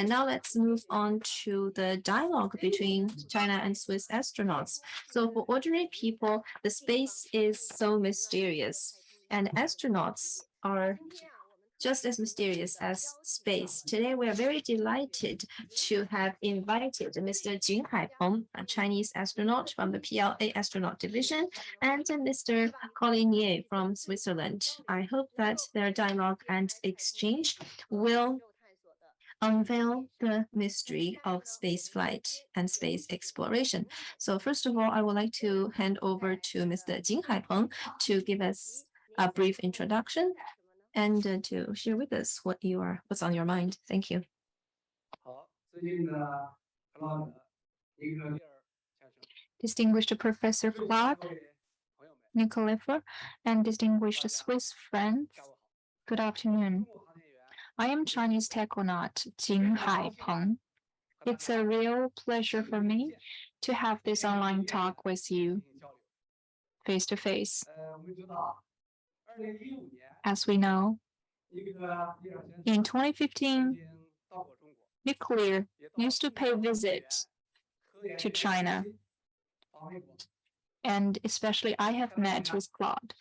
And now let's move on to the dialogue between China and Swiss astronauts. So for ordinary people, the space is so mysterious, and astronauts are just as mysterious as space. Today, we are very delighted to have invited Mr. Jing Haipeng, a Chinese astronaut from the PLA astronaut division, and Mr. Claude Nicollier from Switzerland. I hope that their dialogue and exchange will unveil the mystery of space flight and space exploration. So first of all, I would like to hand over to Mr. Jing Haipeng to give us a brief introduction and to share with us what's on your mind. Thank you. Distinguished Professor Claude Nicollier and distinguished Swiss friends, good afternoon. I am Chinese taikonaut Jing Haipeng. It's a real pleasure for me to have this online talk with you face to face. As we know, in 2015, Nicollier used to pay visit to China, and especially I have met with Claude.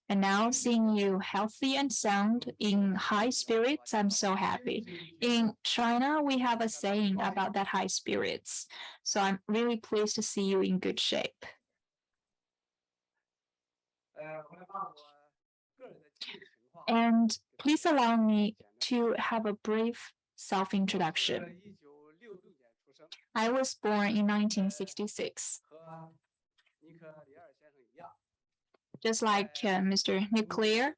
And now seeing you healthy and sound in high spirits, I'm so happy. In China, we have a saying about that high spirits. So I'm really pleased to see you in good shape. And please allow me to have a brief self-introduction. I was born in 1966. Just like Mr. Nicollier,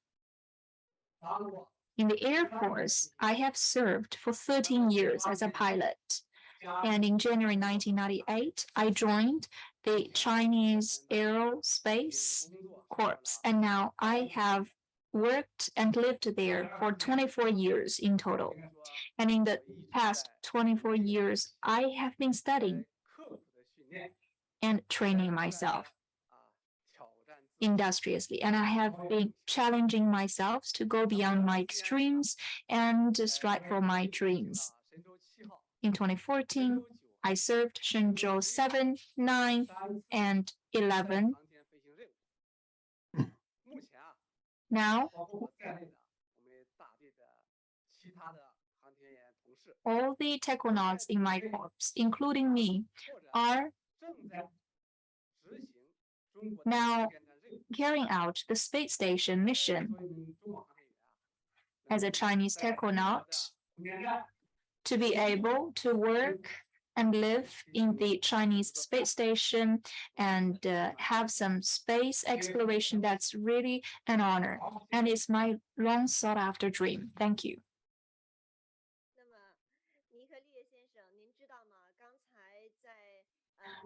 in the Air Force, I have served for 13 years as a pilot. And in January 1998, I joined the Chinese Aerospace Corps. And now I have worked and lived there for 24 years in total. And in the past 24 years, I have been studying and training myself industriously, and I have been challenging myself to go beyond my extremes and strive for my dreams. In 2014, I served Shenzhou 7, 9, and 11. Now, all the taikonauts in my corps, including me, are now carrying out the space station mission as a Chinese taikonaut to be able to work and live in the Chinese space station and have some space exploration. That's really an honor, and it's my long sought after dream. Thank you.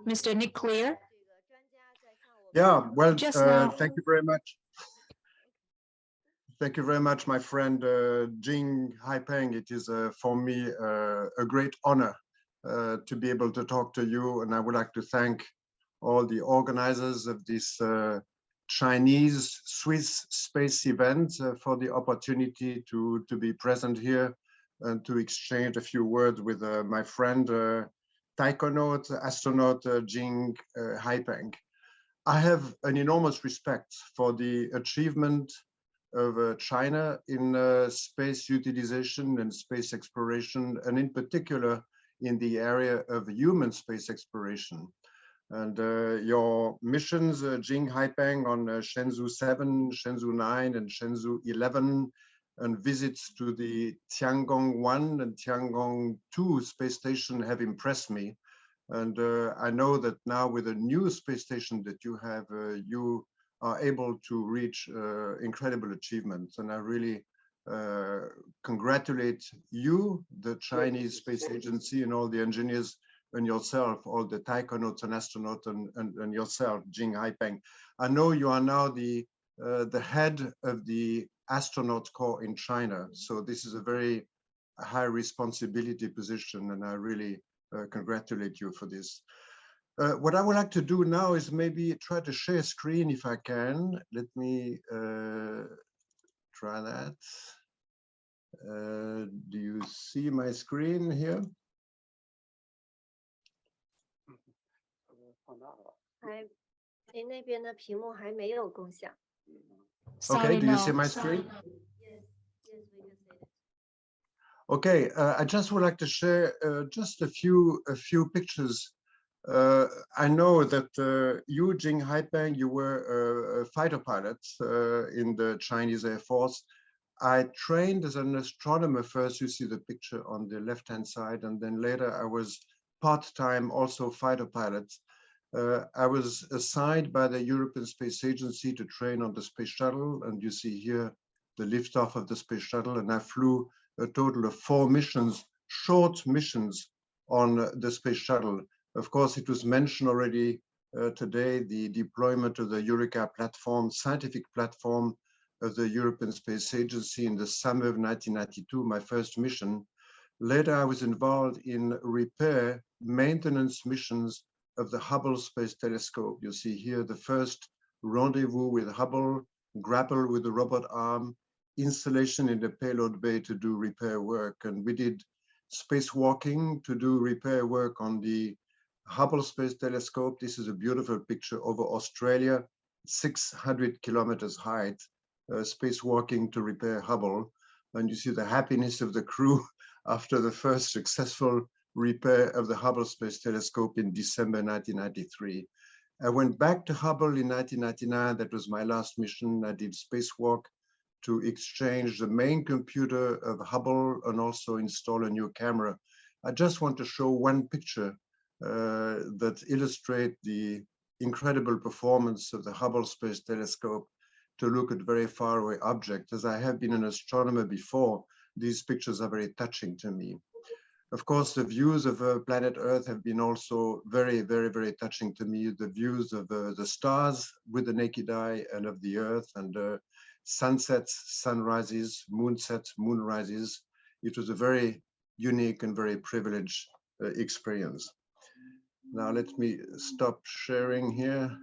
Mr. Nicollier? Yeah, well, thank you very much. Thank you very much, my friend Jing Haipeng. It is for me a great honor to be able to talk to you, and I would like to thank all the organizers of this Chinese-Swiss space event for the opportunity to be present here and to exchange a few words with my friend taikonaut, astronaut Jing Haipeng. I have an enormous respect for the achievement of China in space utilization and space exploration, and in particular in the area of human space exploration. And your missions, Jing Haipeng, on Shenzhou 7, Shenzhou 9, and Shenzhou 11, and visits to the Tiangong 1 and Tiangong 2 space station have impressed me. And I know that now with a new space station that you have, you are able to reach incredible achievements. And I really congratulate you, the Chinese Space Agency, and all the engineers, and yourself, all the taikonauts and astronauts, and yourself, Jing Haipeng. I know you are now the head of the astronaut corps in China. So this is a very high responsibility position, and I really congratulate you for this. What I would like to do now is maybe try to share screen if I can. Let me try that. Do you see my screen here? Okay, do you see my screen? Okay, I just would like to share just a few pictures. I know that you, Jing Haipeng, you were a fighter pilot in the Chinese Air Force. I trained as an astronomer first. You see the picture on the left-hand side, and then later I was part-time also fighter pilot. I was assigned by the European Space Agency to train on the space shuttle, and you see here the liftoff of the space shuttle, and I flew a total of 4 missions, short missions on the space shuttle. Of course, it was mentioned already today, the deployment of the Eureka platform, scientific platform of the European Space Agency in the summer of 1992, my first mission. Later, I was involved in repair maintenance missions of the Hubble Space Telescope. You see here the first rendezvous with Hubble, grapple with the robot arm, installation in the payload bay to do repair work. And we did spacewalking to do repair work on the Hubble Space Telescope. This is a beautiful picture over Australia, 600 kilometers height, spacewalking to repair Hubble. And you see the happiness of the crew after the first successful repair of the Hubble Space Telescope in December 1993. I went back to Hubble in 1999. That was my last mission. I did spacewalk to exchange the main computer of Hubble and also install a new camera. I just want to show one picture that illustrates the incredible performance of the Hubble Space Telescope to look at very far away objects. As I have been an astronomer before, these pictures are very touching to me. Of course, the views of planet Earth have been also very, very, very touching to me. The views of the stars with the naked eye and of the Earth, and sunsets, sunrises, moonsets, moonrises. It was a very unique and very privileged experience. Now let me stop sharing here.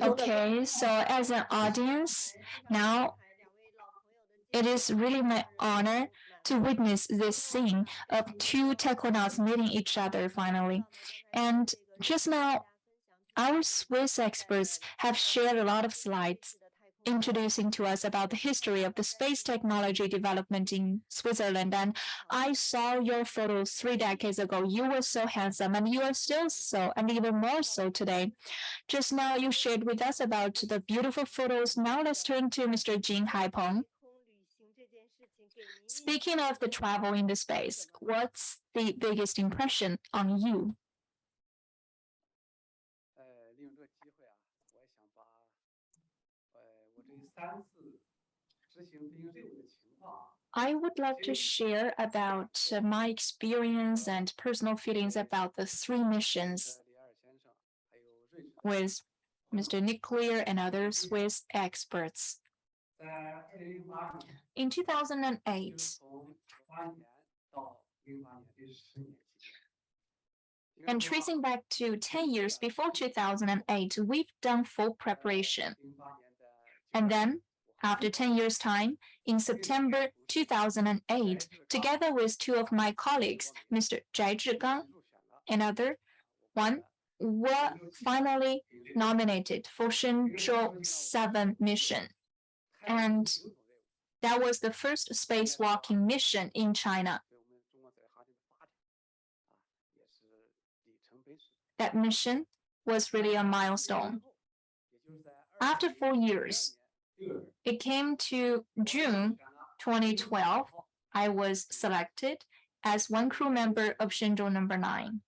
Okay, so as an audience, now it is really my honor to witness this scene of 2 taikonauts meeting each other finally. And just now, our Swiss experts have shared a lot of slides introducing to us about the history of the space technology development in Switzerland. And I saw your photos 3 decades ago. You were so handsome, and you are still so, and even more so today. Just now, you shared with us about the beautiful photos. Now let's turn to Mr. Jing Haipeng. Speaking of the travel in the space, what's the biggest impression on you? I would love to share about my experience and personal feelings about the 3 missions with Mr. Nicollier and other Swiss experts. In 2008, and tracing back to 10 years before 2008, we've done full preparation. And then, after 10 years' time, in September 2008, together with 2 of my colleagues, Mr. Zhai Zhigang and other one, were finally nominated for Shenzhou 7 mission. And that was the first spacewalking mission in China. That mission was really a milestone. After 4 years, it came to June 2012, I was selected as one crew member of Shenzhou number 9.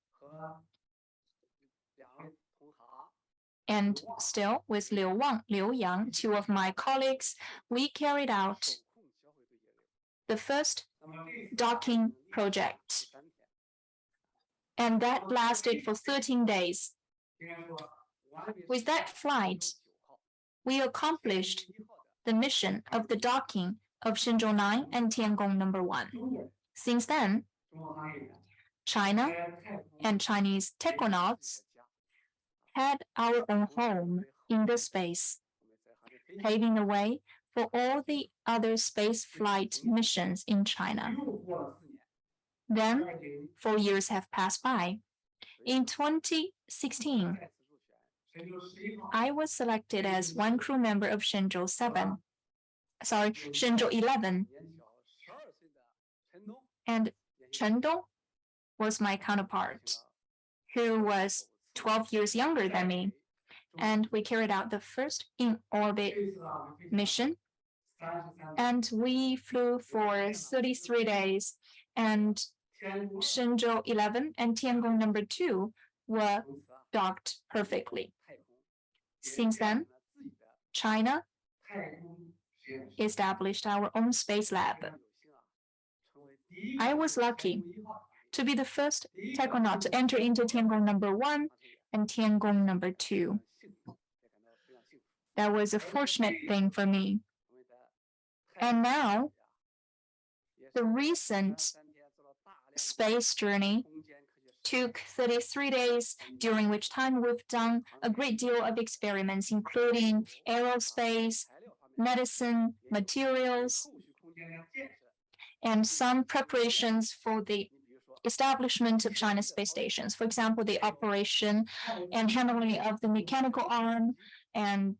And still with Liu Wang, Liu Yang, 2 of my colleagues, we carried out the first docking project. And that lasted for 13 days. With that flight, we accomplished the mission of the docking of Shenzhou 9 and Tiangong number 1. Since then, China and Chinese taikonauts had our own home in the space, paving the way for all the other space flight missions in China. Then, 4 years have passed by. In 2016, I was selected as one crew member of Shenzhou 11. And Chen Dong was my counterpart, who was 12 years younger than me. And we carried out the first in-orbit mission. And we flew for 33 days. And Shenzhou 11 and Tiangong number 2 were docked perfectly. Since then, China established our own space lab. I was lucky to be the first taikonaut to enter into Tiangong number 1 and Tiangong number 2. That was a fortunate thing for me. And now, the recent space journey took 33 days, during which time we've done a great deal of experiments, including aerospace, medicine, materials, and some preparations for the establishment of China's space stations. For example, the operation and handling of the mechanical arm, and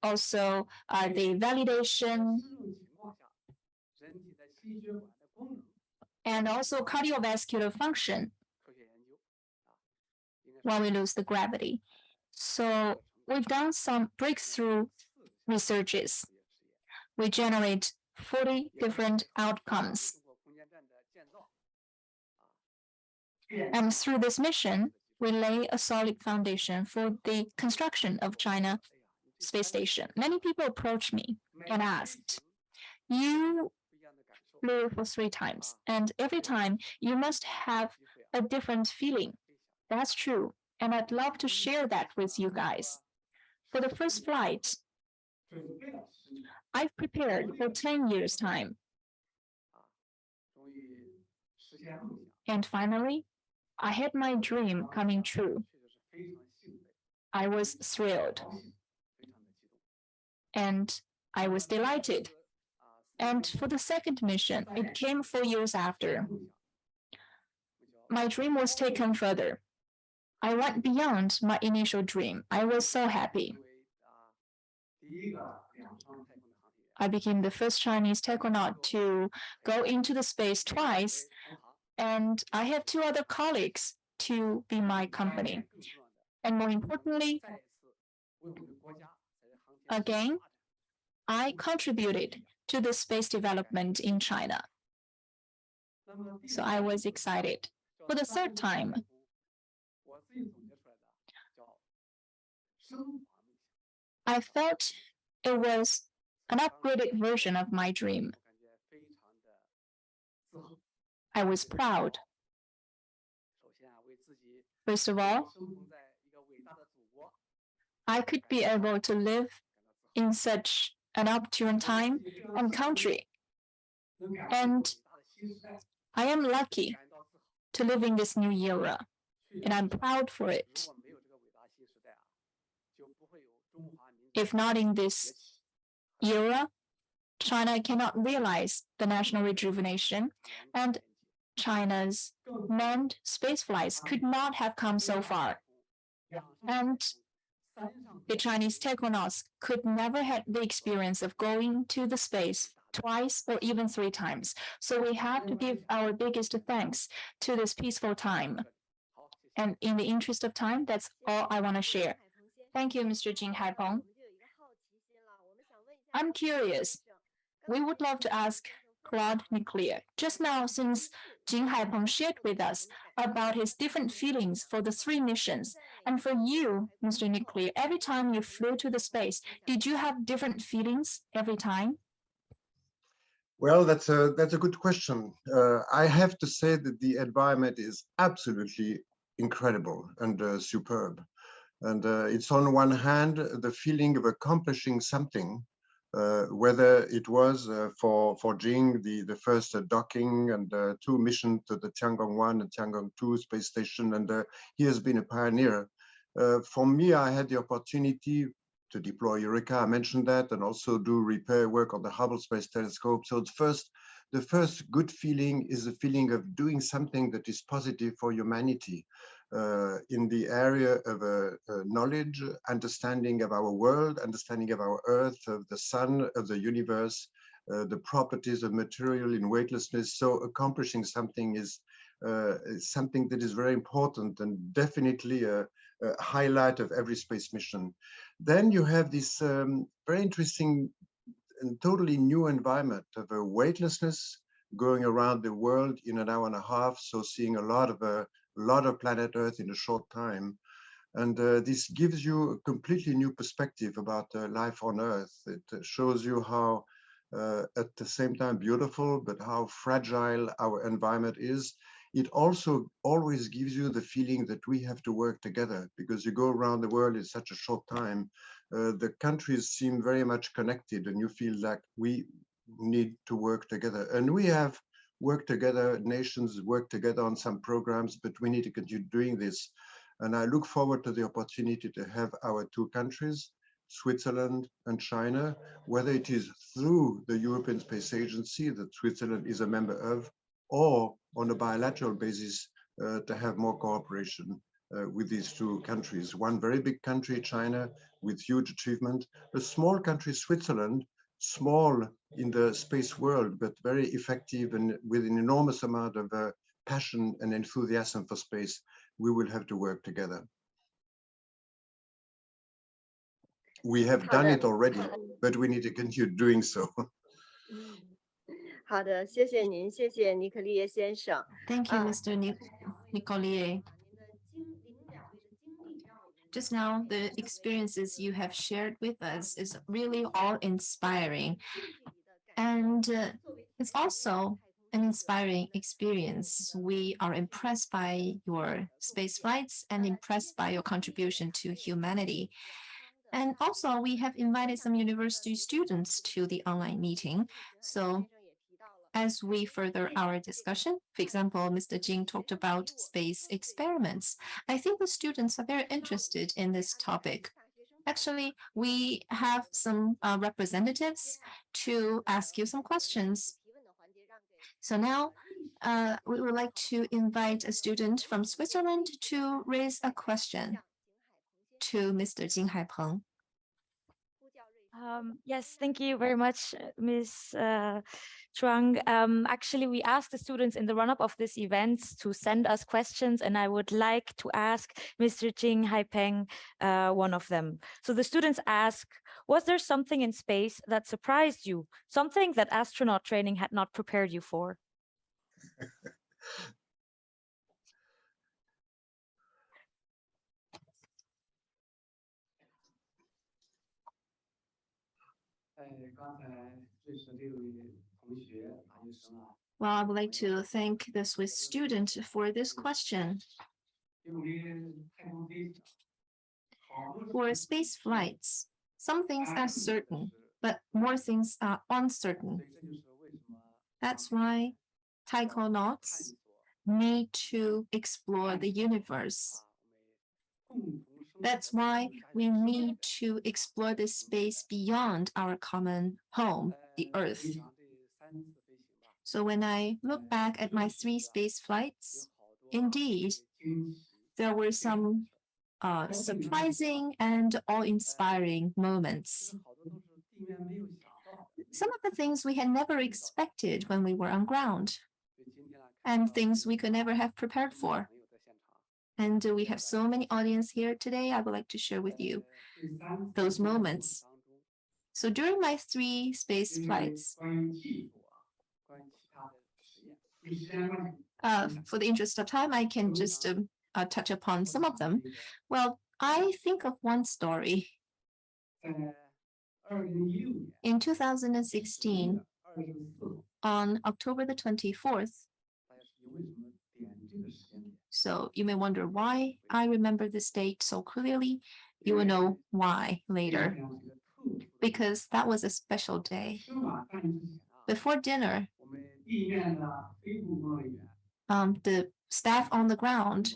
also the validation, and also cardiovascular function when we lose the gravity. So we've done some breakthrough researches. We generate 40 different outcomes. And through this mission, we lay a solid foundation for the construction of China space station. Many people approached me and asked, "You flew for 3 times, and every time you must have a different feeling." That's true, and I'd love to share that with you guys. For the first flight, I've prepared for 10 years' time. And finally, I had my dream coming true. I was thrilled. And I was delighted. And for the second mission, it came 4 years after. My dream was taken further. I went beyond my initial dream. I was so happy. I became the first Chinese taikonaut to go into the space twice, and I have 2 other colleagues to be my company. And more importantly, again, I contributed to the space development in China. So I was excited. For the third time, I felt it was an upgraded version of my dream. I was proud. First of all, I could be able to live in such an opportune time and country. And I am lucky to live in this new era, and I'm proud for it. If not in this era, China cannot realize the national rejuvenation, and China's manned space flights could not have come so far. And the Chinese takonauts could never have the experience of going to the space twice or even 3 times. So we have to give our biggest thanks to this peaceful time. And in the interest of time, that's all I want to share. Thank you, Mr. Jing Haipeng. I'm curious. We would love to ask Claude Nicollier. Just now, since Jing Haipeng shared with us about his different feelings for the 3 missions, and for you, Mr. Nicollier, every time you flew to the space, did you have different feelings every time? Well, that's a good question. I have to say that the environment is absolutely incredible and superb. And it's on one hand, the feeling of accomplishing something, whether it was for Jing, the first docking and 2 missions to the Tiangong 1 and Tiangong 2 space station, and he has been a pioneer. For me, I had the opportunity to deploy Eureka, I mentioned that, and also do repair work on the Hubble Space Telescope. So the first good feeling is a feeling of doing something that is positive for humanity in the area of knowledge, understanding of our world, understanding of our Earth, of the sun, of the universe, the properties of material in weightlessness. So accomplishing something is something that is very important and definitely a highlight of every space mission. Then you have this very interesting and totally new environment of a weightlessness going around the world in an hour and a half. So seeing a lot of planet Earth in a short time. And this gives you a completely new perspective about life on Earth. It shows you how at the same time beautiful, but how fragile our environment is. It also always gives you the feeling that we have to work together, because you go around the world in such a short time. The countries seem very much connected, and you feel like we need to work together. And we have worked together, nations work together on some programs, but we need to continue doing this. And I look forward to the opportunity to have our two countries, Switzerland and China, whether it is through the European Space Agency that Switzerland is a member of, or on a bilateral basis to have more cooperation with these two countries. One very big country, China, with huge achievement, a small country, Switzerland, small in the space world, but very effective and with an enormous amount of passion and enthusiasm for space. We will have to work together. We have done it already, but we need to continue doing so. 好的，谢谢您，谢谢尼克利耶先生。 Thank you, Mr. Nicollier. Just now, the experiences you have shared with us is really awe-inspiring. And it's also an inspiring experience. We are impressed by your space flights and impressed by your contribution to humanity. And also, we have invited some university students to the online meeting. So as we further our discussion, for example, Mr. Jing talked about space experiments. I think the students are very interested in this topic. Actually, we have some representatives to ask you some questions. So now we would like to invite a student from Switzerland to raise a question to Mr. Jing Haipeng. Yes, thank you very much, Ms. Chuang. Actually, we asked the students in the run-up of this event to send us questions, and I would like to ask Mr. Jing Haipeng one of them. So the students ask, was there something in space that surprised you, something that astronaut training had not prepared you for? Well, I would like to thank the Swiss student for this question. For space flights, some things are certain, but more things are uncertain. That's why taikonauts need to explore the universe. That's why we need to explore the space beyond our common home, the Earth. So when I look back at my 3 space flights, indeed, there were some surprising and awe-inspiring moments. Some of the things we had never expected when we were on ground, and things we could never have prepared for. And we have so many audience here today. I would like to share with you those moments. So during my 3 space flights, for the interest of time, I can just touch upon some of them. Well, I think of one story. In 2016, on October the 24th, so you may wonder why I remember this date so clearly. You will know why later. Because that was a special day. Before dinner, the staff on the ground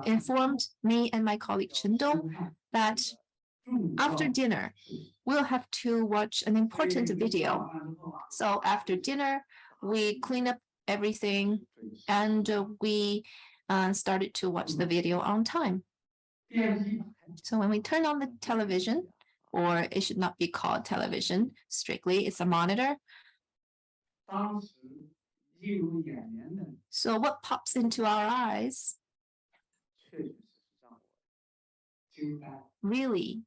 informed me and my colleague Chen Dong that After dinner, we'll have to watch an important video. So after dinner, we clean up everything and we started to watch the video on time. So when we turn on the television, or it should not be called television strictly, it's a monitor. So what pops into our eyes really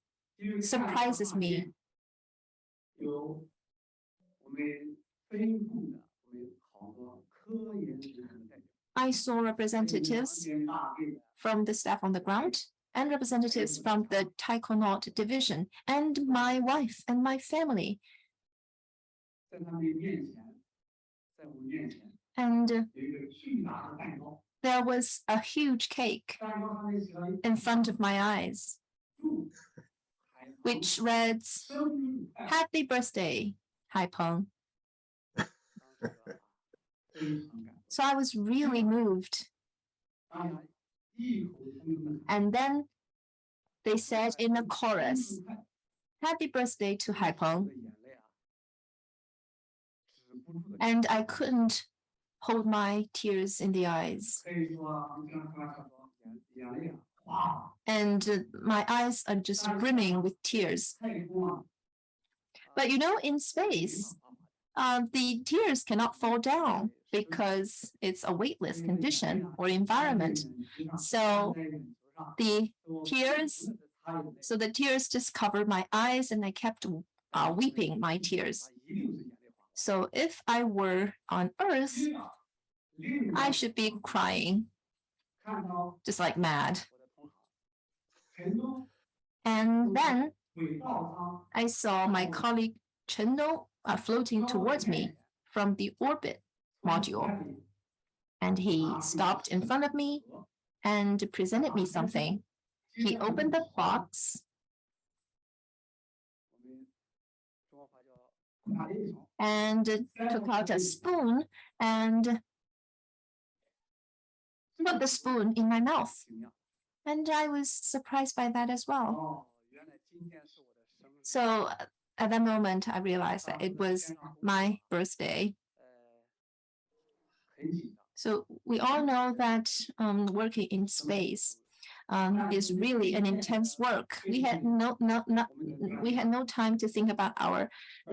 surprises me. I saw representatives from the staff on the ground and representatives from the taikonaut division and my wife and my family. And there was a huge cake in front of my eyes, which reads, "Happy birthday, Haipeng." So I was really moved. And then they said in a chorus, "Happy birthday to Haipeng." And I couldn't hold my tears in the eyes. And my eyes are just brimming with tears. But you know, in space, the tears cannot fall down because it's a weightless condition or environment. So the tears just covered my eyes and I kept weeping my tears. So if I were on Earth, I should be crying just like mad. And then I saw my colleague Chengdong floating towards me from the orbit module. And he stopped in front of me and presented me something. He opened the box and took out a spoon and put the spoon in my mouth. And I was surprised by that as well. So at that moment, I realized that it was my birthday. So we all know that working in space is really an intense work. We had no time to think about our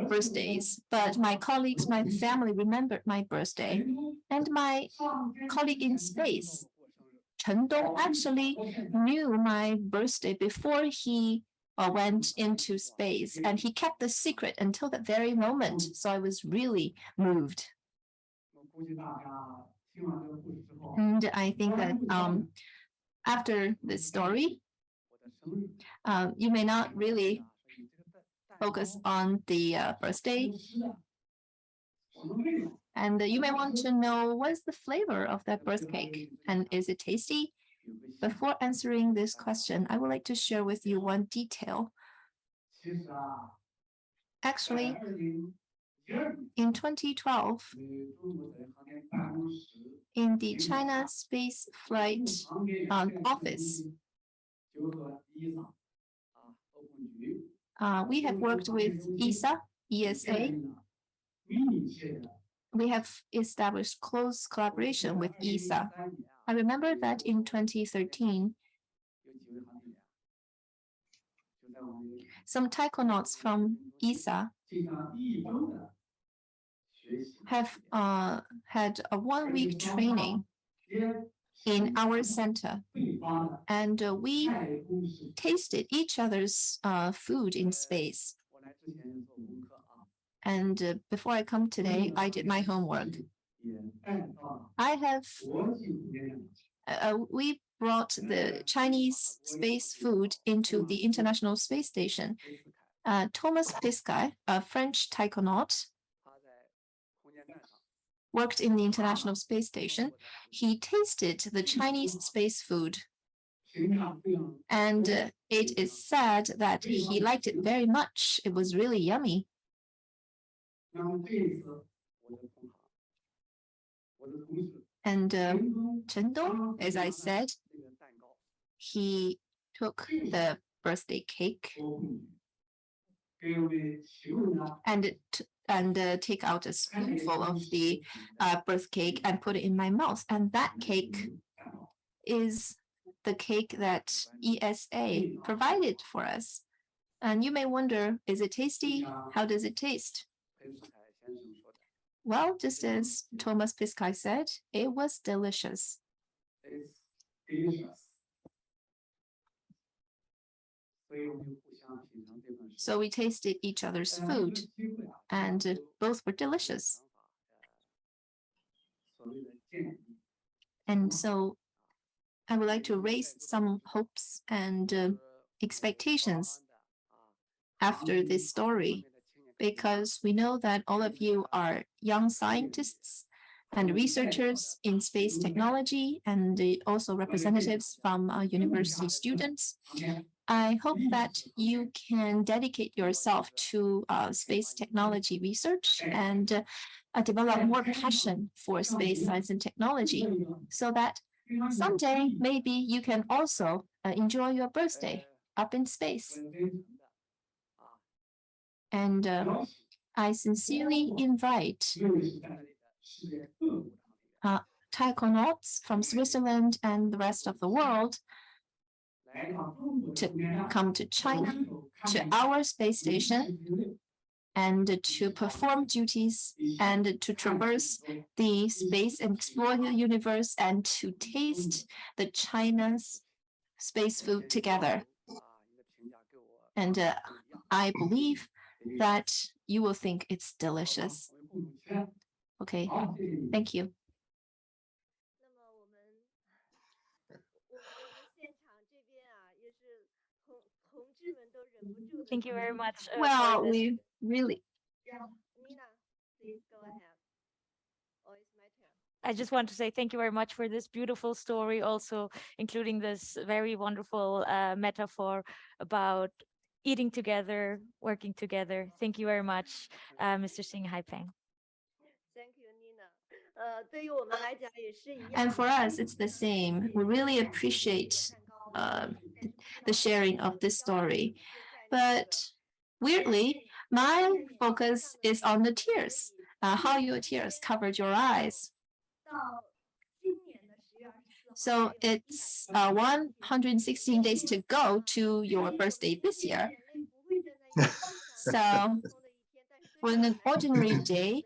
birthdays, but my colleagues, my family remembered my birthday, and my colleague in space, Chen Dong, actually knew my birthday before he went into space, and he kept the secret until that very moment. So I was really moved. And I think that after this story, you may not really focus on the birthday. And you may want to know what's the flavor of that birth cake and is it tasty? Before answering this question, I would like to share with you one detail. Actually, in 2012, in the China Space Flight Office, we have worked with ESA. We have established close collaboration with ESA. I remember that in 2013, some taikonauts from ESA have had a 1-week training in our center, and we tasted each other's food in space. And before I come today, I did my homework. We brought the Chinese space food into the International Space Station. Thomas Pesquet, a French taikonaut, worked in the International Space Station. He tasted the Chinese space food, and it is said that he liked it very much. It was really yummy. And Chen Dong, as I said, he took the birthday cake and take out a spoonful of the birth cake and put it in my mouth. And that cake is the cake that ESA provided for us. And you may wonder, is it tasty? How does it taste? Well, just as Thomas Pesquet said, it was delicious. So we tasted each other's food, and both were delicious. And so I would like to raise some hopes and expectations after this story, because we know that all of you are young scientists and researchers in space technology, and also representatives from university students. I hope that you can dedicate yourself to space technology research and develop more passion for space science and technology, so that someday maybe you can also enjoy your birthday up in space. And I sincerely invite taikonaut from Switzerland and the rest of the world to come to China, to our space station, and to perform duties and to traverse the space and explore the universe and to taste the China's space food together. And I believe that you will think it's delicious. Okay, thank you. Thank you very much. Well, we really. Nina, please go ahead. Oh, it's my turn. I just want to say thank you very much for this beautiful story, also including this very wonderful metaphor about eating together, working together. Thank you very much, Mr. Jing Haipeng. Thank you, Nina. 对于我们来讲也是一样。 And for us, it's the same. We really appreciate the sharing of this story. But weirdly, my focus is on the tears, how your tears covered your eyes. So it's 116 days to go to your birthday this year. So for an ordinary day,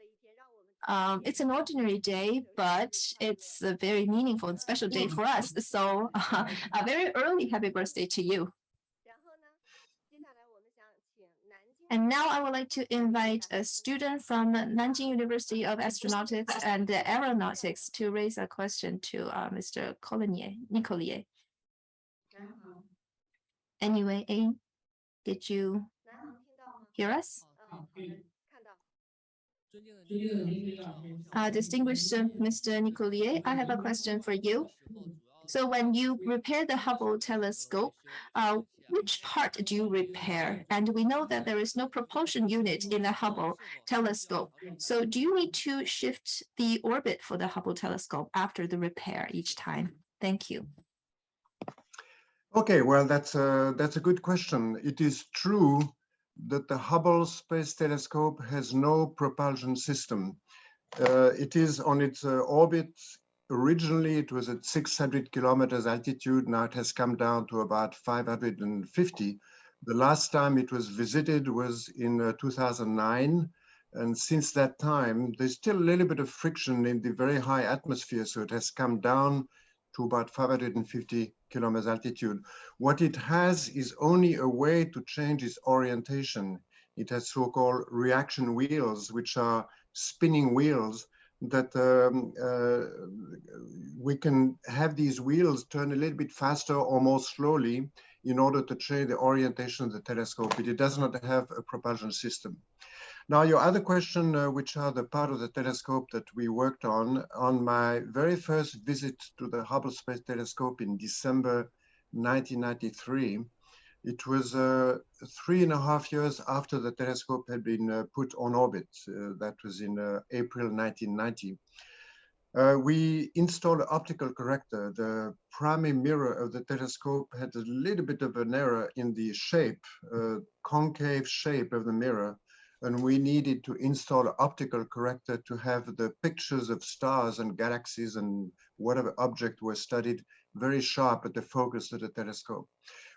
it's an ordinary day, but it's a very meaningful and special day for us. So a very early happy birthday to you. And now I would like to invite a student from Nanjing University of Astronautics and Aeronautics to raise a question to Mr. Nicollier. Anyway, A, did you hear us? Distinguished Mr. Nicollier, I have a question for you. So when you repair the Hubble telescope, which part do you repair? And we know that there is no propulsion unit in the Hubble telescope. So do you need to shift the orbit for the Hubble telescope after the repair each time? Thank you. Okay, well, that's a good question. It is true that the Hubble Space Telescope has no propulsion system. It is on its orbit. Originally, it was at 600 kilometers altitude. Now it has come down to about 550. The last time it was visited was in 2009. And since that time, there's still a little bit of friction in the very high atmosphere. So it has come down to about 550 kilometers altitude. What it has is only a way to change its orientation. It has so-called reaction wheels, which are spinning wheels that we can have these wheels turn a little bit faster or more slowly in order to change the orientation of the telescope, but it does not have a propulsion system. Now, your other question, which are the part of the telescope that we worked on my very first visit to the Hubble Space Telescope in December 1993, it was 3.5 years after the telescope had been put on orbit. That was in April 1990. We installed an optical corrector. The primary mirror of the telescope had a little bit of an error in the shape, concave shape of the mirror, and we needed to install an optical corrector to have the pictures of stars and galaxies and whatever object were studied very sharp at the focus of the telescope.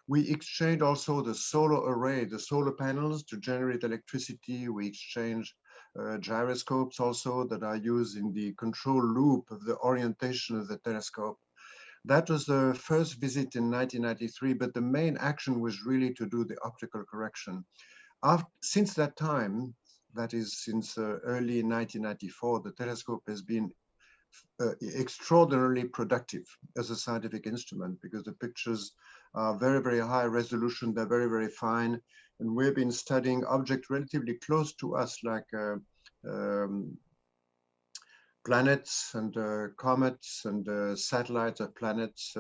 We exchanged also the solar array, the solar panels to generate electricity. We exchanged gyroscopes also that are used in the control loop of the orientation of the telescope. That was the first visit in 1993, but the main action was really to do the optical correction. Since that time, that is since early 1994, the telescope has been extraordinarily productive as a scientific instrument because the pictures are very, very high resolution, they're very, very fine. And we've been studying objects relatively close to us, like planets and comets and satellites of planets,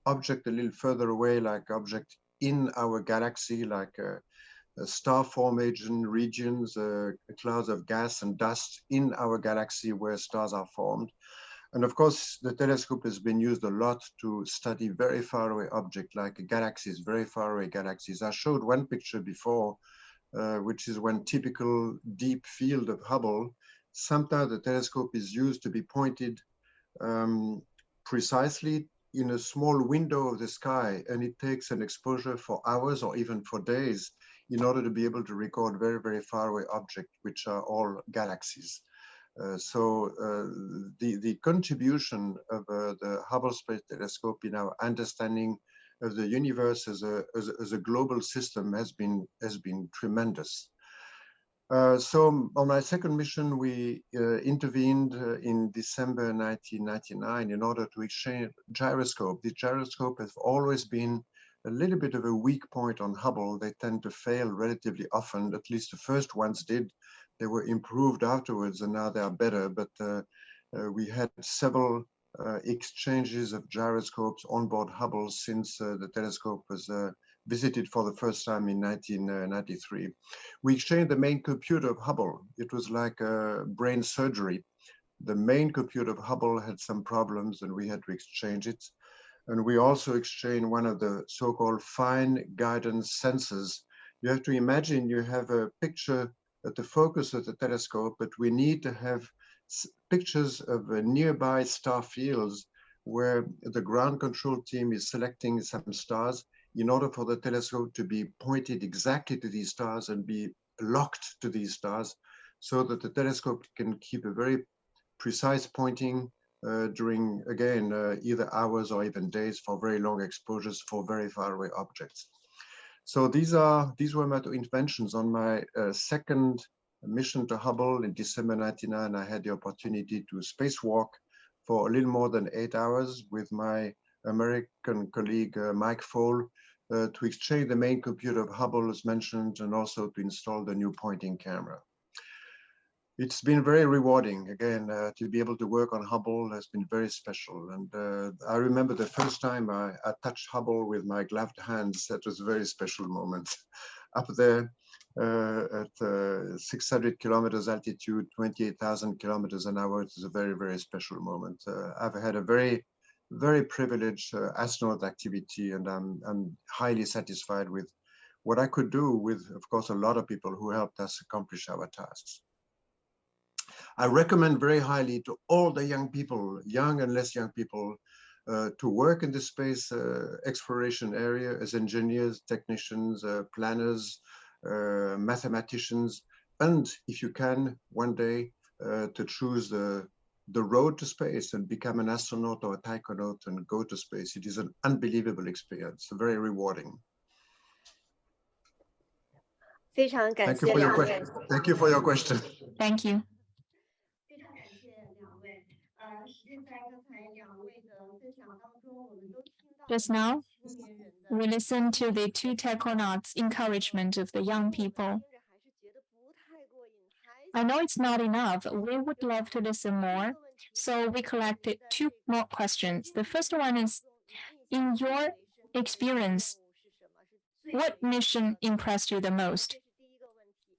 object a little further away, like object in our galaxy, like star formation regions, clouds of gas and dust in our galaxy where stars are formed. And of course, the telescope has been used a lot to study very far away objects like galaxies, very far away galaxies. I showed one picture before, which is one typical deep field of Hubble. Sometimes the telescope is used to be pointed precisely in a small window of the sky, and it takes an exposure for hours or even for days in order to be able to record very, very far away objects, which are all galaxies. The contribution of the Hubble Space Telescope in our understanding of the universe as a global system has been tremendous. So on my second mission, we intervened in December 1999 in order to exchange gyroscope. The gyroscope has always been a little bit of a weak point on Hubble. They tend to fail relatively often, at least the first ones did. They were improved afterwards and now they are better, but we had several exchanges of gyroscopes on board Hubble since the telescope was visited for the first time in 1993. We exchanged the main computer of Hubble. It was like brain surgery. The main computer of Hubble had some problems and we had to exchange it. And we also exchanged one of the so-called fine guidance sensors. You have to imagine you have a picture at the focus of the telescope, but we need to have pictures of nearby star fields where the ground control team is selecting some stars in order for the telescope to be pointed exactly to these stars and be locked to these stars so that the telescope can keep a very precise pointing during, again, either hours or even days for very long exposures for very far away objects. So these were my two interventions. On my second mission to Hubble in December 1999, I had the opportunity to spacewalk for a little more than 8 hours with my American colleague Mike Fowle to exchange the main computer of Hubble as mentioned, and also to install the new pointing camera. It's been very rewarding, again, to be able to work on Hubble has been very special. And I remember the first time I touched Hubble with my gloved hands. That was a very special moment. Up there at 600 kilometers altitude, 28,000 kilometers an hour, it is a very, very special moment. I've had a very, very privileged astronaut activity, and I'm highly satisfied with what I could do with, of course, a lot of people who helped us accomplish our tasks. I recommend very highly to all the young people, young and less young people, to work in the space exploration area as engineers, technicians, planners, mathematicians, and if you can, one day to choose the road to space and become an astronaut or a taikonaut and go to space. It is an unbelievable experience, very rewarding.非常感 Thank you 谢 for your 两位。 question. Thank you for your question. Thank you. 非常感谢两位。实际在刚才两位的分享当中，我们都听到 Just now, 青年人的 we listened to the two taconauts' encouragement of the young people. 听着还是觉得不太过瘾，还 I know it's not enough. We would love to listen more. So we collected two more questions. The first one is, in your experience, what mission impressed you the most?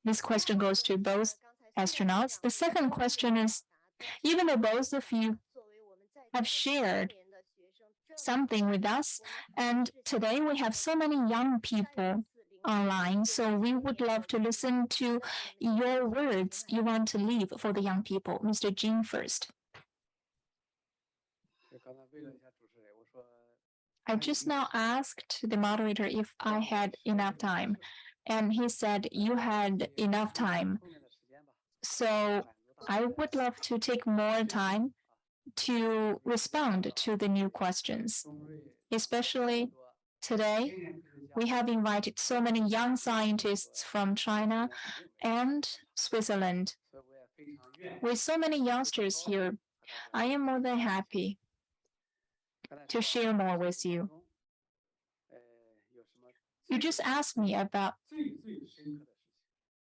This question goes to both astronauts. The second question is, even though both of you have shared something with us. And today we have so many young people online. So we would love to listen to your words you want to leave for the young people. Mr. Jing first. I just now asked the moderator if I had enough time, and he said you had enough time. So I would love to take more time to respond to the new questions, especially today. We have invited so many young scientists from China and Switzerland. With so many youngsters here, I am more than happy to share more with you. You just asked me about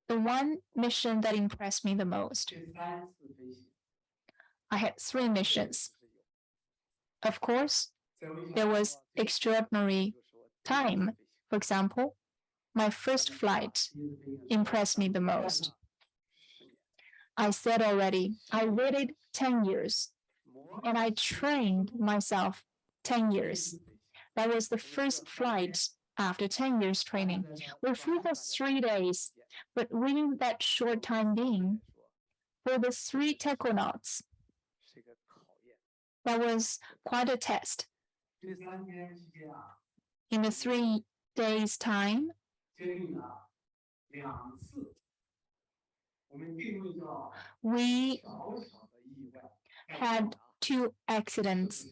the one mission that impressed me the most. I had 3 missions. Of course, there was extraordinary time. For example, my first flight impressed me the most. I said already, I waited 10 years and I trained myself 10 years. That was the first flight after 10 years training. We flew for 3 days, but within that short time being, for the 3 taikounauts, that was quite a test. In the 3 days' time, we had 2 accidents.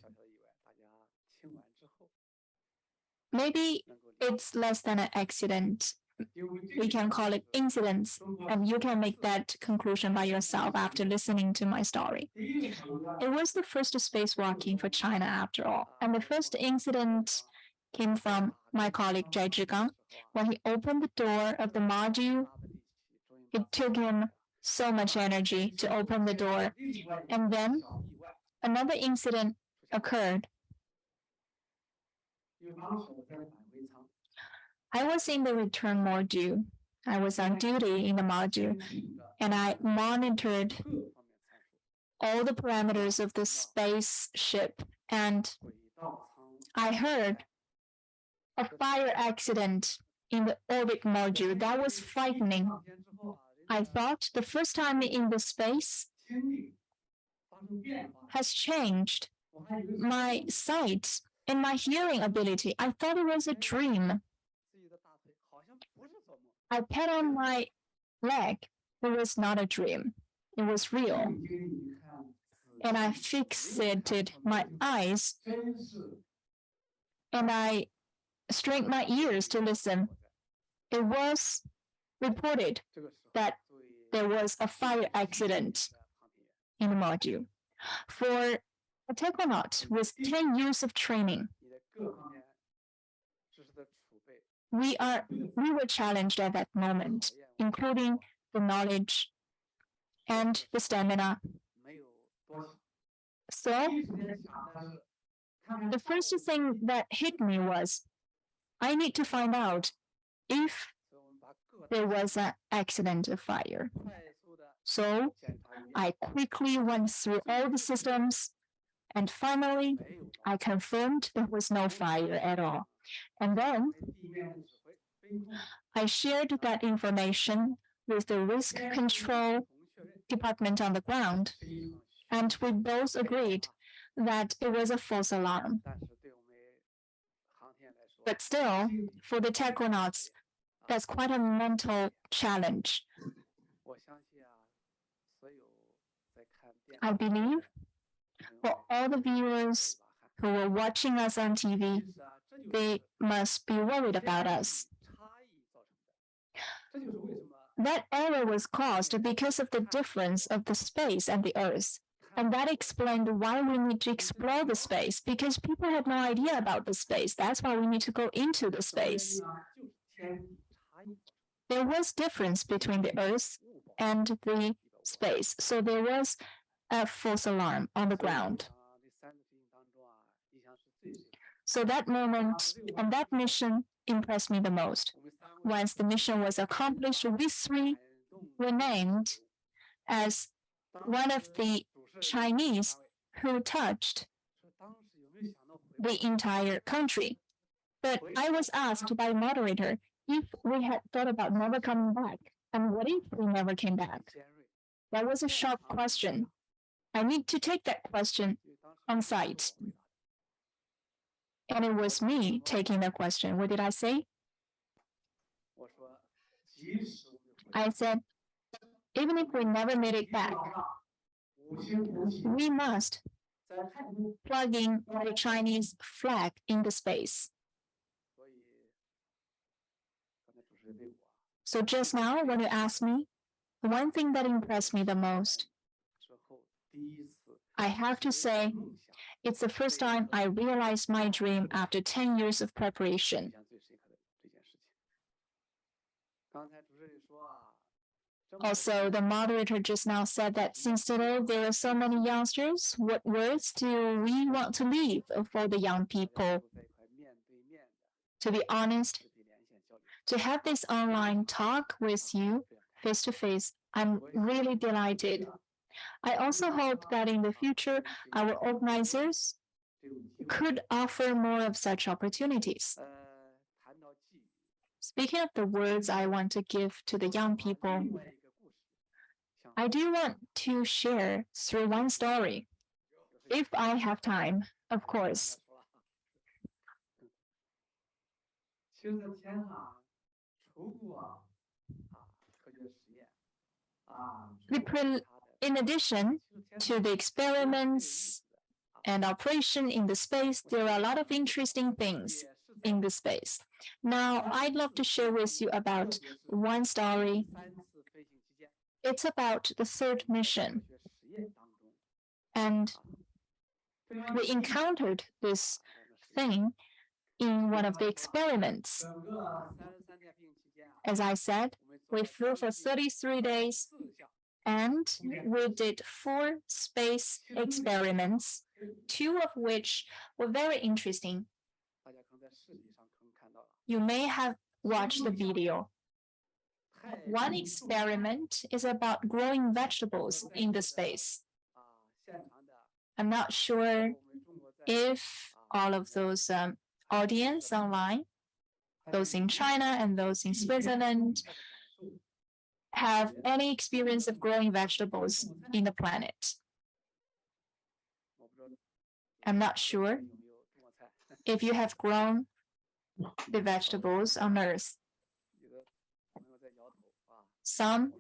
Maybe it's less than an accident. We can call it incidents, and you can make that conclusion by yourself after listening to my story. It was the first spacewalking for China after all, and the first incident came from my colleague Zhai Zhigang. When he opened the door of the module, it took him so much energy to open the door. And then another incident occurred. I was in the return module. I was on duty in the module, and I monitored all the parameters of the spaceship, and I heard a fire accident in the orbit module. That was frightening. I thought the first time in the space has changed my sight and my hearing ability. I thought it was a dream. I pat on my leg. It was not a dream. It was real. And I fixated my eyes and I strained my ears to listen. It was reported that there was a fire accident in the module. For a taikonaut with 10 years of training, we were challenged at that moment, including the knowledge and the stamina. So the first thing that hit me was, I need to find out if there was an accident of fire. So I quickly went through all the systems, and finally I confirmed there was no fire at all. And then I shared that information with the risk control department on the ground, and we both agreed that it was a false alarm. But still, for the taikounauts, that's quite a mental challenge. I believe for all the viewers who were watching us on TV, they must be worried about us. That error was caused because of the difference of the space and the Earth. And that explained why we need to explore the space, because people had no idea about the space. That's why we need to go into the space. There was difference between the Earth and the space. So there was a false alarm on the ground. So that moment and that mission impressed me the most. Once the mission was accomplished, we 3 were named as one of the Chinese who touched the entire country. But I was asked by the moderator if we had thought about never coming back, and what if we never came back? That was a sharp question. I need to take that question on site. And it was me taking the question. What did I say? I said, even if we never made it back, we must plug in the Chinese flag in the space. So just now, when you asked me, the one thing that impressed me the most, I have to say, it's the first time I realized my dream after 10 years of preparation. Also, the moderator just now said that since today there are so many youngsters, what words do we want to leave for the young people? To be honest, to have this online talk with you face to face, I'm really delighted. I also hope that in the future, our organizers could offer more of such opportunities. Speaking of the words I want to give to the young people, I do want to share through one story, if I have time, of course. In addition to the experiments and operation in the space, there are a lot of interesting things in the space. Now, I'd love to share with you about one story. It's about the third mission. And we encountered this thing in one of the experiments. As I said, we flew for 33 days and we did 4 space experiments, 2 of which were very interesting. You may have watched the video. One experiment is about growing vegetables in the space. I'm not sure if all of those audience online, those in China and those in Switzerland, have any experience of growing vegetables in the planet. I'm not sure if you have grown the vegetables on Earth. Some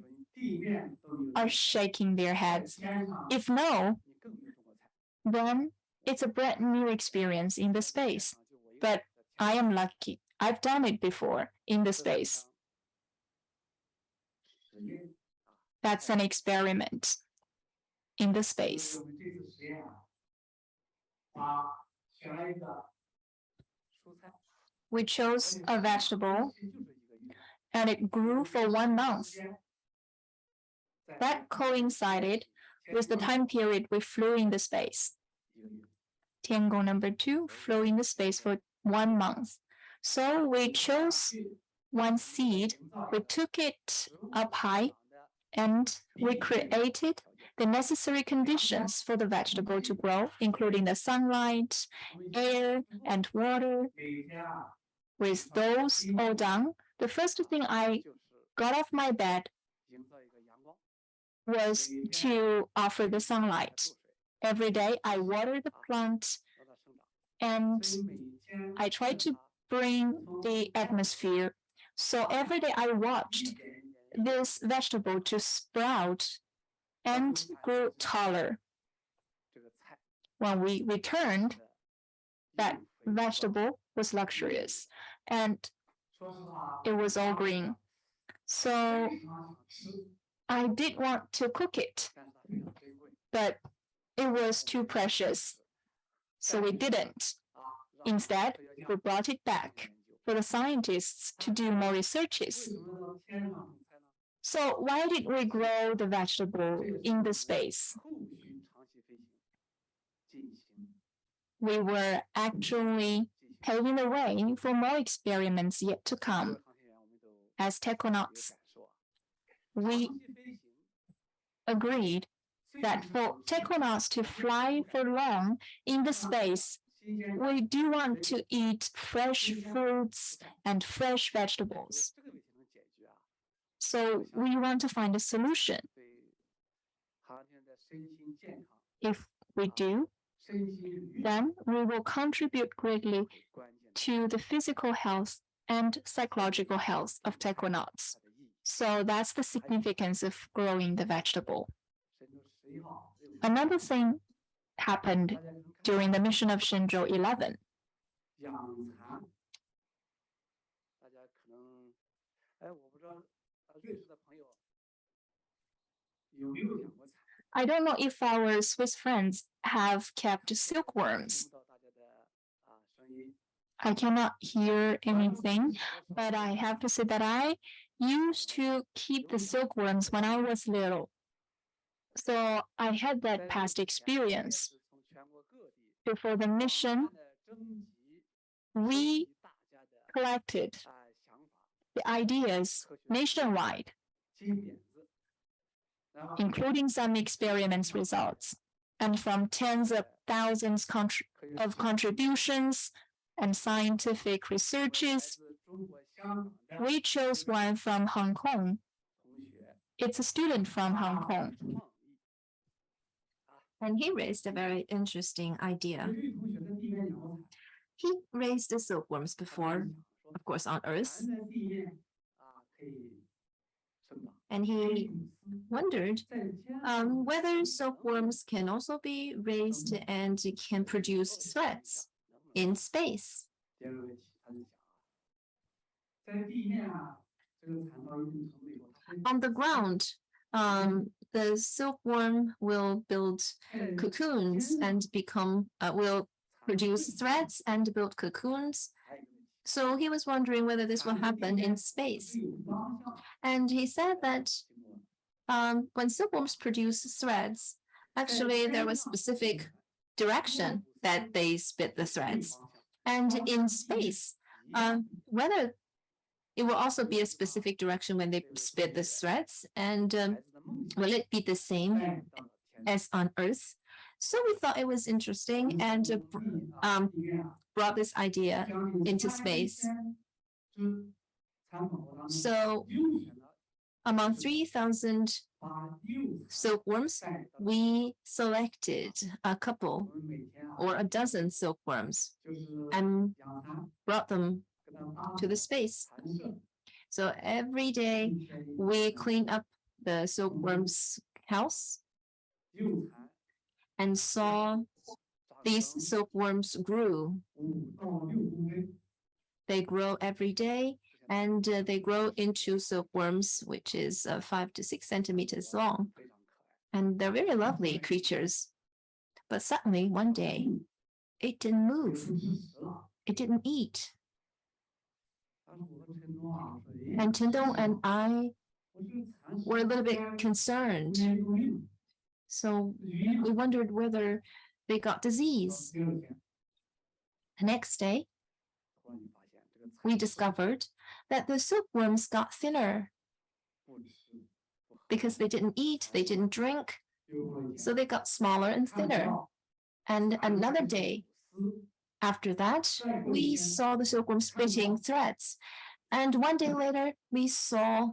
are shaking their heads. If no, then it's a brand new experience in the space. But I am lucky. I've done it before in the space. That's an experiment in the space. We chose a vegetable and it grew for 1 month. That coincided with the time period we flew in the space. Tiangong number 2 flew in the space for 1 month. So we chose one seed, we took it up high, and we created the necessary conditions for the vegetable to grow, including the sunlight, air, and water. With those all done, the first thing I got off my bed was to offer the sunlight. Every day I water the plant and I try to bring the atmosphere. So every day I watched this vegetable to sprout and grow taller. When we returned, that vegetable was luxurious and it was all green. So I did want to cook it, but it was too precious. So we didn't. Instead, we brought it back for the scientists to do more researches. So why did we grow the vegetable in the space? We were actually paving the way for more experiments yet to come. As taikonaut, we agreed that for taikonaut to fly for long in the space, we do want to eat fresh fruits and fresh vegetables. So we want to find a solution. If we do, then we will contribute greatly to the physical health and psychological health of taconauts. So that's the significance of growing the vegetable. Another thing happened during the mission of Shenzhou 11. I don't know if our Swiss friends have kept silkworms. I cannot hear anything, but I have to say that I used to keep the silkworms when I was little. So I had that past experience. Before the mission, we collected the ideas nationwide, including some experiments results, and from tens of thousands of contributions and scientific researches, we chose one from Hong Kong. It's a student from Hong Kong. And he raised a very interesting idea. He raised the silkworms before, of course, on Earth. And he wondered whether silkworms can also be raised and can produce threads in space. On the ground, the silkworm will build cocoons and will produce threads and build cocoons. So he was wondering whether this will happen in space. And he said that when silkworms produce threads, actually there was a specific direction that they spit the threads. And in space, whether it will also be a specific direction when they spit the threads, and will it be the same as on Earth? So we thought it was interesting and brought this idea into space. So among 3,000 silkworms, we selected a couple or a dozen silkworms and brought them to the space. So every day we clean up the silkworm's house and saw these silkworms grew. They grow every day, and they grow into silkworms, which is 5 to 6 centimeters long. And they're very lovely creatures. But suddenly, one day, it didn't move. It didn't eat. And Chendong and I were a little bit concerned. So we wondered whether they got disease. The next day, we discovered that the silkworms got thinner because they didn't eat, they didn't drink, so they got smaller and thinner. And another day after that, we saw the silkworm spitting threads. And one day later, we saw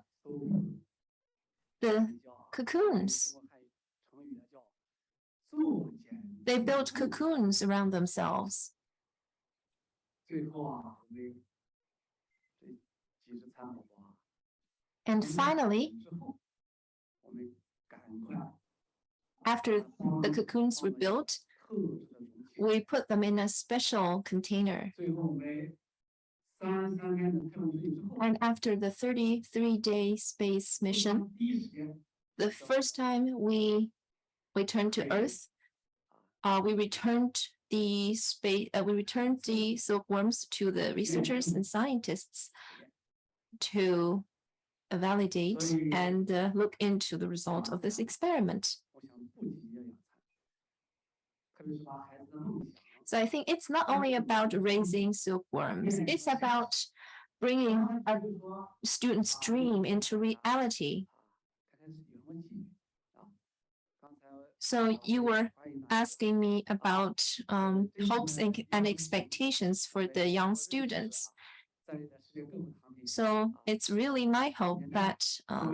the cocoons. They built cocoons around themselves. And finally, after the cocoons were built, we put them in a special container. And after the 33-day space mission, the first time we returned to Earth, we returned the silkworms to the researchers and scientists to validate and look into the result of this experiment. So I think it's not only about raising silkworms, it's about bringing a student's dream into reality. So you were asking me about hopes and expectations for the young students. So it's really my hope that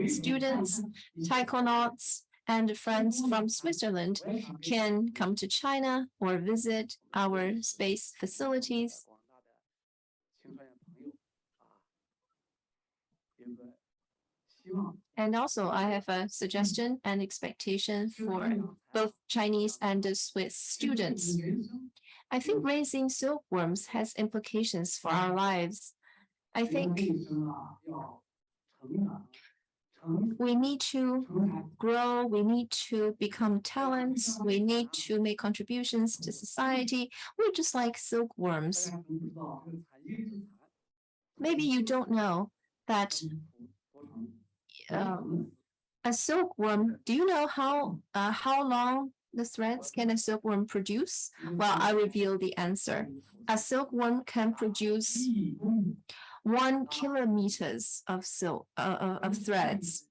students, taikonauts, and friends from Switzerland can come to China or visit our space facilities. And also, I have a suggestion and expectation for both Chinese and Swiss students. I think raising silkworms has implications for our lives. I think we need to grow, we need to become talents, we need to make contributions to society. We're just like silkworms. Maybe you don't know that a silkworm, do you know how long the threads can a silkworm produce? Well, I reveal the answer. A silkworm can produce 1 kilometers of threads.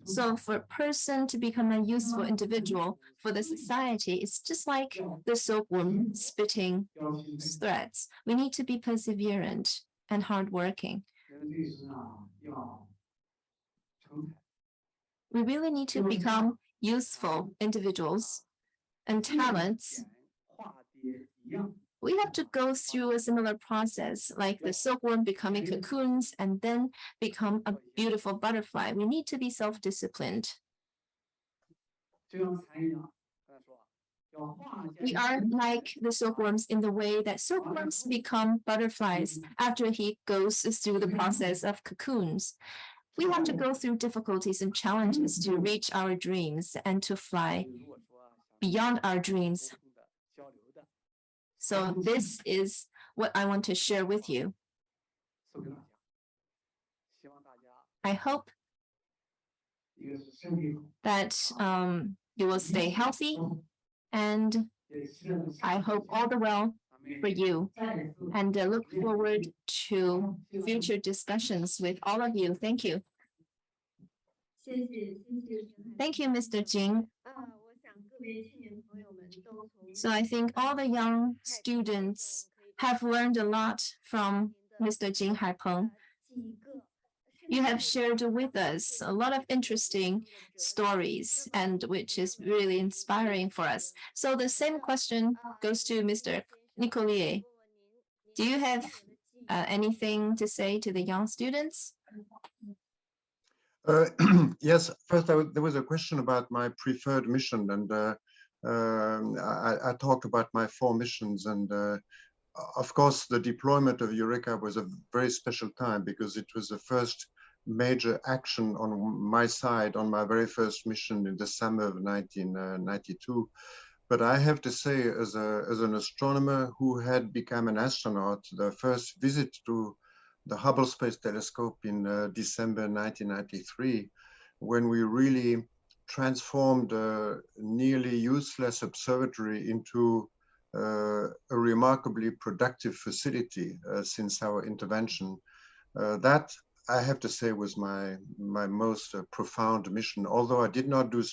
So for a person to become a useful individual for the society, it's just like the silkworm spitting threads. We need to be perseverant and hardworking. We really need to become useful individuals and talents. We have to go through a similar process, like the silkworm becoming cocoons and then become a beautiful butterfly. We need to be self-disciplined. We are like the silkworms in the way that silkworms become butterflies after he goes through the process of cocoons. We have to go through difficulties and challenges to reach our dreams and to fly beyond our dreams. So this is what I want to share with you. I hope that you will stay healthy, and I hope all the well for you, and look forward to future discussions with all of you. Thank you. Thank you, Mr. Jing. So I think all the young students have learned a lot from Mr. Jing Haipeng. You have shared with us a lot of interesting stories, and which is really inspiring for us. So the same question goes to Mr. Nicollier. Do you have anything to say to the young students? Yes, first there was a question about my preferred mission, and I talked about my 4 missions, and of course the deployment of Eureka was a very special time because it was the first major action on my side on my very first mission in the summer of 1992. But I have to say, as an astronomer who had become an astronaut, the first visit to the Hubble Space Telescope in December 1993, when we really transformed a nearly useless observatory into a remarkably productive facility since our intervention. That, I have to say, was my most profound mission. Although I did not do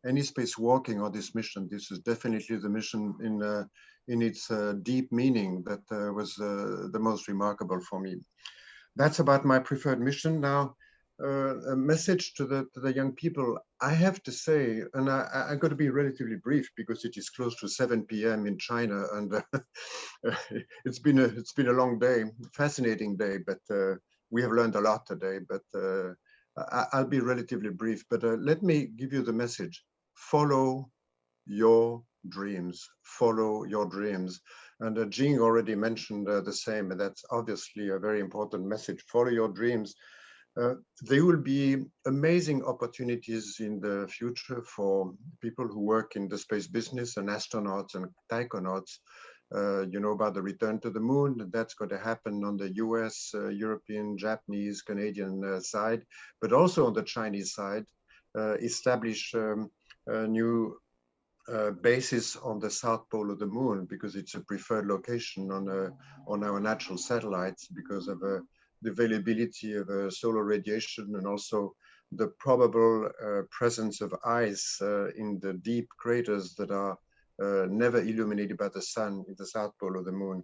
any spacewalking on this mission, this is definitely the mission in its deep meaning that was the most remarkable for me. That's about my preferred mission. Now, a message to the young people. I have to say, and I'm going to be relatively brief because it is close to 7 p.m. in China, and it's been a long day, fascinating day, but we have learned a lot today. But I'll be relatively brief. But let me give you the message: follow your dreams. Follow your dreams. And Jing already mentioned the same, and that's obviously a very important message. Follow your dreams. There will be amazing opportunities in the future for people who work in the space business and astronauts and taikonauts. You know about the return to the moon. That's going to happen on the US, European, Japanese, Canadian side, but also on the Chinese side. Establish a new basis on the south pole of the moon because it's a preferred location on our natural satellites because of the availability of solar radiation, and also the probable presence of ice in the deep craters that are never illuminated by the sun in the South Pole of the moon.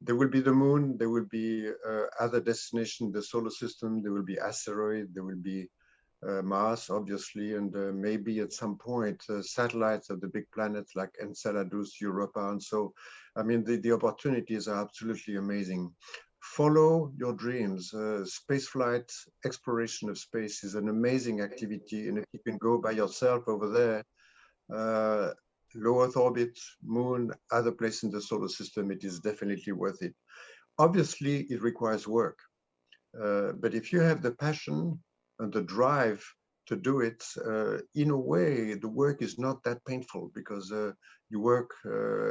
There will be the moon, there will be other destinations in the solar system, there will be asteroids, there will be Mars, obviously, and maybe at some point satellites of the big planets like Enceladus, Europa, and so, I mean, the opportunities are absolutely amazing. Follow your dreams. Space flight, exploration of space is an amazing activity, and if you can go by yourself over there, low Earth orbit, moon, other places in the solar system, it is definitely worth it. Obviously, it requires work, but if you have the passion and the drive to do it, in a way, the work is not that painful because you work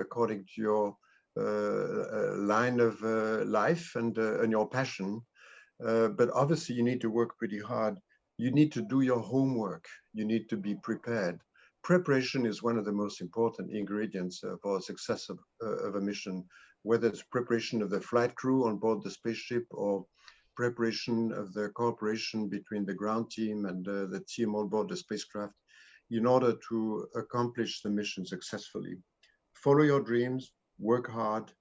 according to your line of life and your passion. But obviously, you need to work pretty hard. You need to do your homework. You need to be prepared. Preparation is one of the most important ingredients for success of a mission, whether it's preparation of the flight crew on board the spaceship or preparation of the cooperation between the ground team and the team on board the spacecraft in order to accomplish the mission successfully. Follow your dreams, work hard,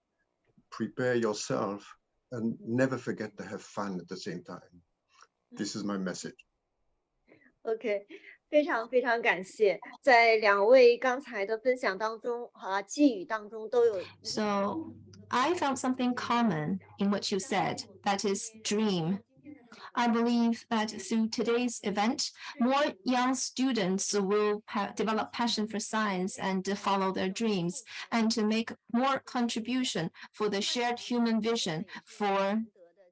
prepare yourself, and never forget to have fun at the same time. This is my message. OK，非常非常感谢，在两位刚才的分享当中寄语当中都有。So I found something common in what you said, that is dream. I believe that through today's event, more young students will develop passion for science and follow their dreams, and to make more contribution for the shared human vision for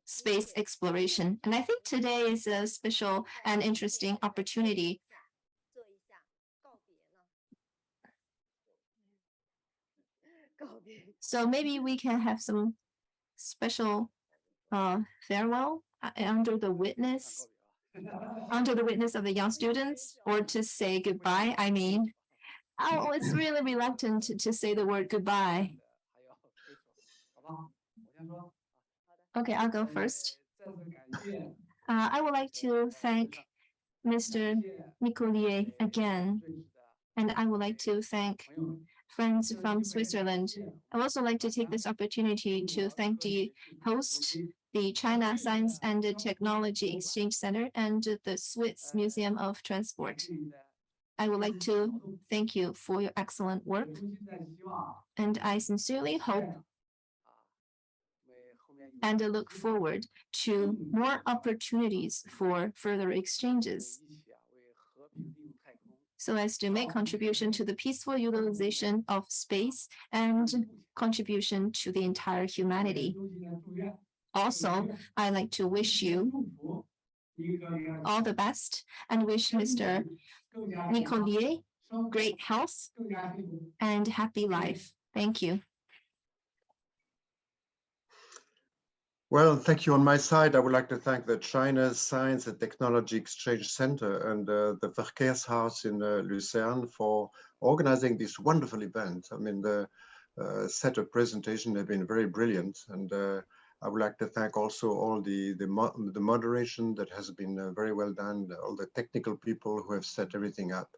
space exploration. And I think today is a special and interesting opportunity. So maybe we can have some special farewell under the witness of the young students, or to say goodbye. I mean, oh, it's really reluctant to say the word goodbye. Okay, I'll go first. I would like to thank Mr. Nicollier again, and I would like to thank friends from Switzerland. I would also like to take this opportunity to thank the host, the China Science and Technology Exchange Center, and the Swiss Museum of Transport. I would like to thank you for your excellent work, and I sincerely hope and look forward to more opportunities for further exchanges, so as to make contribution to the peaceful utilization of space and contribution to the entire humanity. Also, I'd like to wish you all the best and wish Mr. Nicollier great health and happy life. Thank you. Well, thank you. On my side, I would like to thank the China Science and Technology Exchange Center and the Verkehrshaus in Lucerne for organizing this wonderful event. I mean, the set of presentations have been very brilliant, and I would like to thank also all the moderation that has been very well done, all the technical people who have set everything up.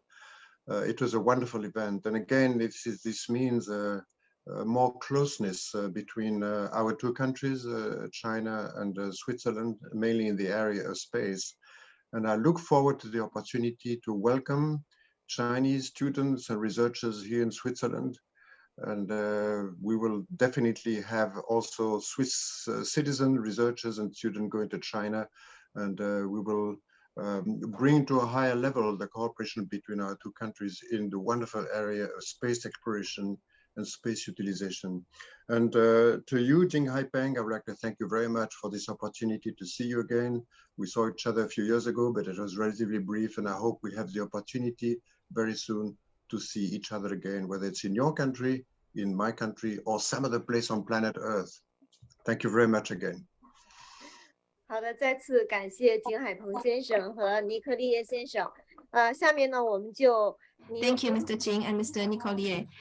It was a wonderful event, and again, this means more closeness between our two countries, China and Switzerland, mainly in the area of space. And I look forward to the opportunity to welcome Chinese students and researchers here in Switzerland. And we will definitely have also Swiss citizen researchers and students going to China. And we will bring to a higher level the cooperation between our two countries in the wonderful area of space exploration and space utilization. And to you, Jing Haipeng, I would like to thank you very much for this opportunity to see you again. We saw each other a few years ago, but it was relatively brief, and I hope we have the opportunity very soon to see each other again, whether it's in your country, in my country, or some other place on planet Earth. Thank you very much again. 好的，再次感谢景海鹏先生和尼克利耶先生。下面呢，我们就 Thank you, Mr. Jing and Mr. Nicollier.